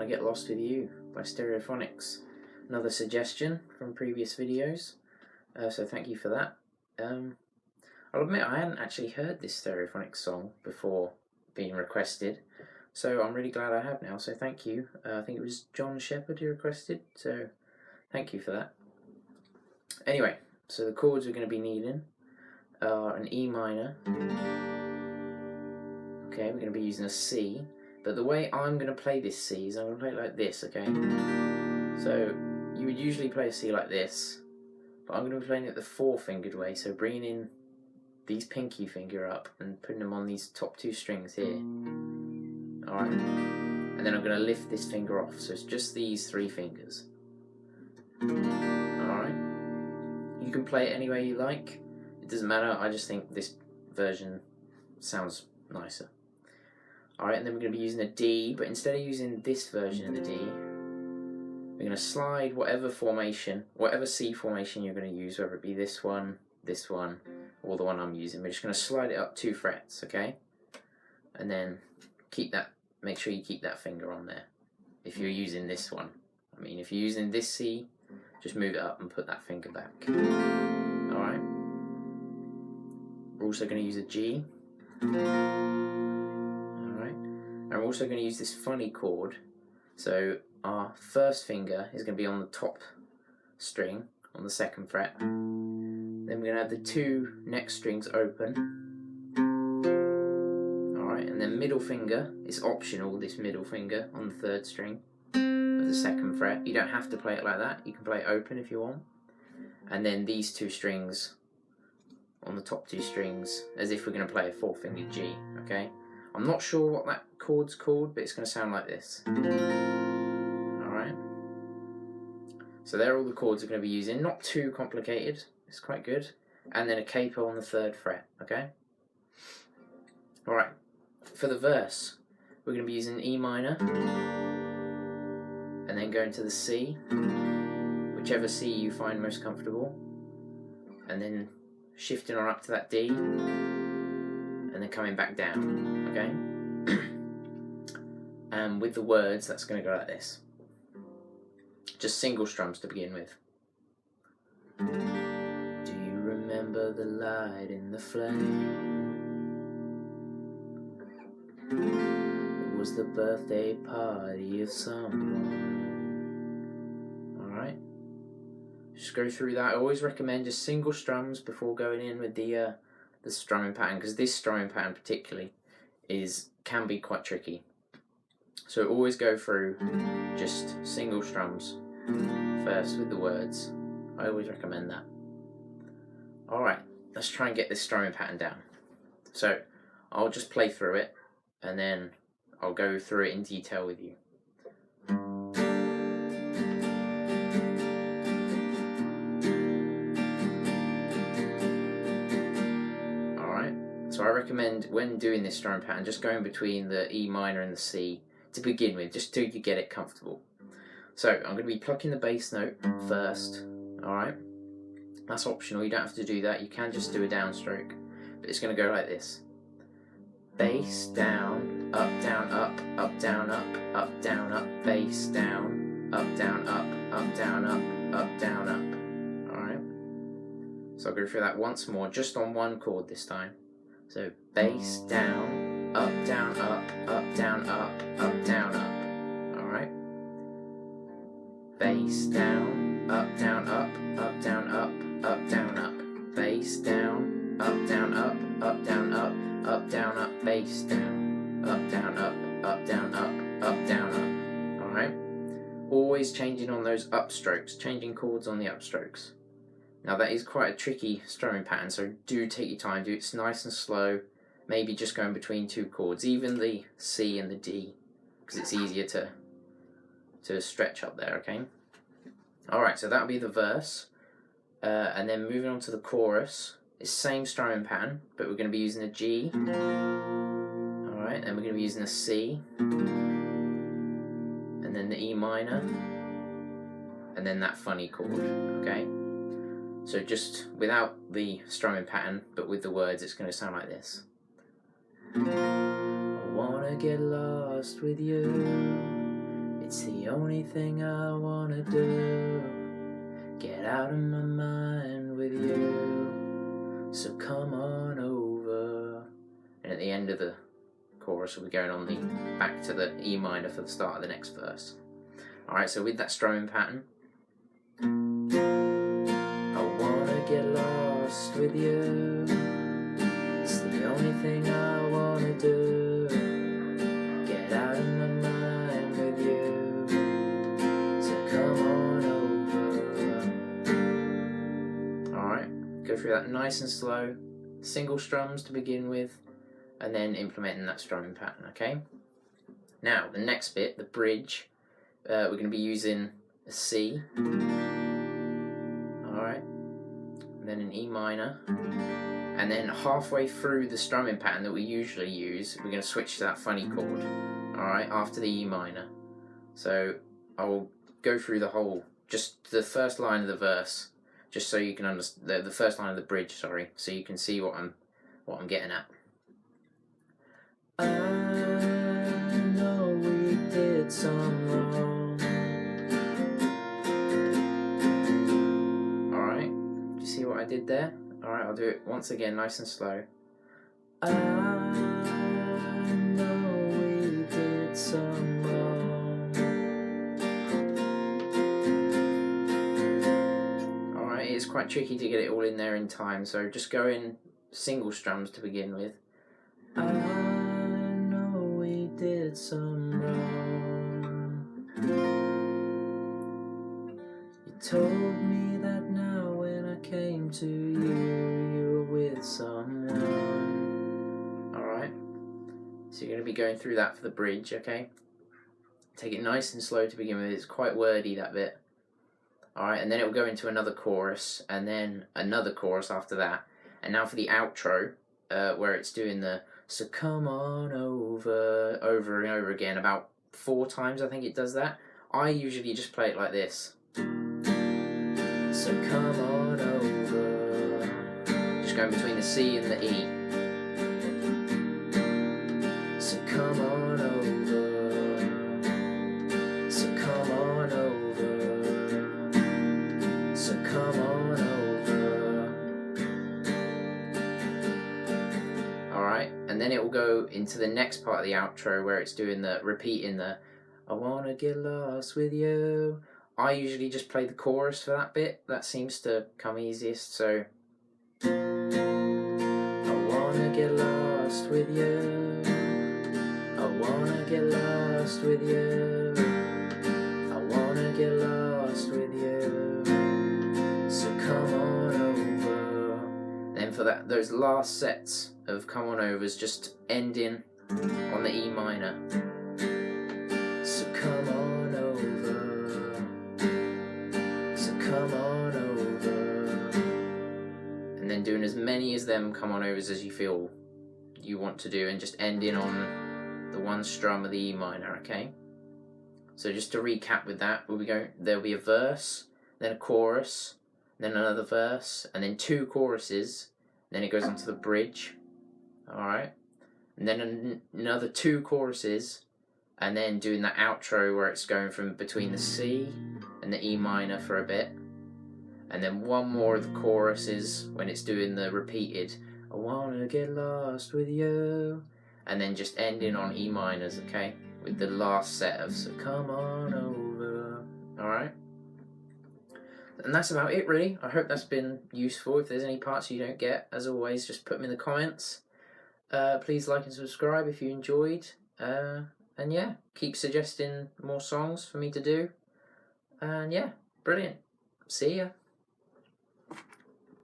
Get Lost With You by Stereophonics. Another suggestion from previous videos, so thank you for that. I'll admit I hadn't actually heard this Stereophonics song before being requested, so I'm really glad I have now, so thank you. I think it was John Shepherd who requested, so thank you for that. Anyway, so the chords we're going to be needing are an E minor. Okay, we're going to be using a C, but the way I'm going to play this C is I'm going to play it like this, okay? So you would usually play a C like this, but I'm going to be playing it the four-fingered way, so bringing in these pinky finger up and putting them on these top two strings here. Alright, and then I'm going to lift this finger off, so it's just these three fingers. Alright, you can play it any way you like, it doesn't matter, I just think this version sounds nicer. Alright, and then we're going to be using a D, but instead of using this version of the D, we're going to slide whatever formation, whatever C formation you're going to use, whether it be this one, or the one I'm using. We're just going to slide it up 2 frets, okay? And then keep that, make sure you keep that finger on there. If you're using this one, I mean, if you're using this C, just move it up and put that finger back. Alright? We're also going to use a G. And we're also going to use this funny chord. So our first finger is going to be on the top string, on the 2nd fret. Then we're going to have the 2 next strings open. Alright, and then middle finger is optional, this middle finger on the 3rd string of the 2nd fret. You don't have to play it like that, you can play it open if you want. And then these 2 strings on the top 2 strings, as if we're going to play a 4-fingered G, okay? I'm not sure what that chord's called, but it's going to sound like this. Alright. So there are all the chords we're going to be using. Not too complicated, it's quite good. And then a capo on the 3rd fret, okay? Alright. For the verse, we're going to be using E minor, and then going to the C, whichever C you find most comfortable, and then shifting on up to that D, and then coming back down, okay? And with the words, that's going to go like this. Just single strums to begin with. Do you remember the light in the flame? It was the birthday party of someone. Alright? Just go through that. I always recommend just single strums before going in with the strumming pattern, because this strumming pattern particularly can be quite tricky. So always go through just single strums first with the words. I always recommend that. Alright, let's try and get this strumming pattern down. So I'll just play through it and then I'll go through it in detail with you. So I recommend, when doing this strumming pattern, just going between the E minor and the C to begin with, just till you get it comfortable. So I'm going to be plucking the bass note first, alright? That's optional, you don't have to do that, you can just do a downstroke. But it's going to go like this. Bass, down, up, down, up, down, up, down, up, bass, down, up, down, up, down, up, down, up. Alright? So I'll go through that once more, just on one chord this time. So bass, down, up, down, up, down, up, down, up. Alright? Bass, down, up, down, up, down, up, down, up. Bass, down, up, down, up, down, up, down, up. Bass, down, up, down, up, down, up, down, up. Alright? Always changing on those upstrokes, changing chords on the upstrokes. Now that is quite a tricky strumming pattern, so do take your time, do it nice and slow, maybe just going between 2 chords, even the C and the D, because it's easier to stretch up there, okay? Alright, so that'll be the verse, and then moving on to the chorus, it's same strumming pattern, but we're going to be using a G, alright, and we're going to be using a C, and then the E minor, and then that funny chord, okay? So just without the strumming pattern, but with the words, it's going to sound like this. I wanna get lost with you. It's the only thing I wanna do. Get out of my mind with you. So come on over. And at the end of the chorus we'll be going on the back to the E minor for the start of the next verse. Alright, so with that strumming pattern, I wanna get lost with you. It's the only thing I wanna do. Get out of my mind with you. So come on over. Alright, go through that nice and slow, single strums to begin with, and then implementing that strumming pattern, okay? Now, the next bit, the bridge, we're going to be using a C, alright, then an E minor, and then halfway through the strumming pattern that we usually use, we're going to switch to that funny chord, alright, after the E minor. So I'll go through the whole, just the first line of the verse, just so you can understand, the first line of the bridge, sorry, so you can see what I'm getting at. I know we did some wrong. Alright, do you see what I did there? Alright, I'll do it once again, nice and slow. I know we did some wrong. Alright, it's quite tricky to get it all in there in time, so just go in single strums to begin with. Did some wrong. You told me that now when I came to you, you were with someone. Alright, so you're going to be going through that for the bridge, okay? Take it nice and slow to begin with, it's quite wordy, that bit. Alright, and then it will go into another chorus, and then another chorus after that. And now for the outro, where it's doing the so come on over and over again, about 4 times I think it does that. I usually just play it like this. So come on over. Just going between the C and the E. So come on over. So come on over. So come on over. Alright, and then it will go into the next part of the outro where it's doing the repeating the I wanna get lost with you. I usually just play the chorus for that bit, that seems to come easiest, so I wanna get lost with you. I wanna get lost with you. I wanna get lost with you. So come on over. Then for that, those last sets of come on overs, just ending on the E minor. So come on over. So come on over. And then doing as many as them come on overs as you feel you want to do, and just ending on the one strum of the E minor, okay? So just to recap with that, there'll be a verse, then a chorus, then another verse, and then 2 choruses, then it goes on to the bridge. Alright, and then another 2 choruses, and then doing that outro where it's going from between the C and the E minor for a bit, and then 1 more of the choruses when it's doing the repeated I wanna get lost with you, and then just ending on E minors, okay, with the last set of so come on over. Alright, and that's about it really. I hope that's been useful. If there's any parts you don't get, as always, just put them in the comments. Please like and subscribe if you enjoyed, and yeah, keep suggesting more songs for me to do, and yeah, brilliant. See ya.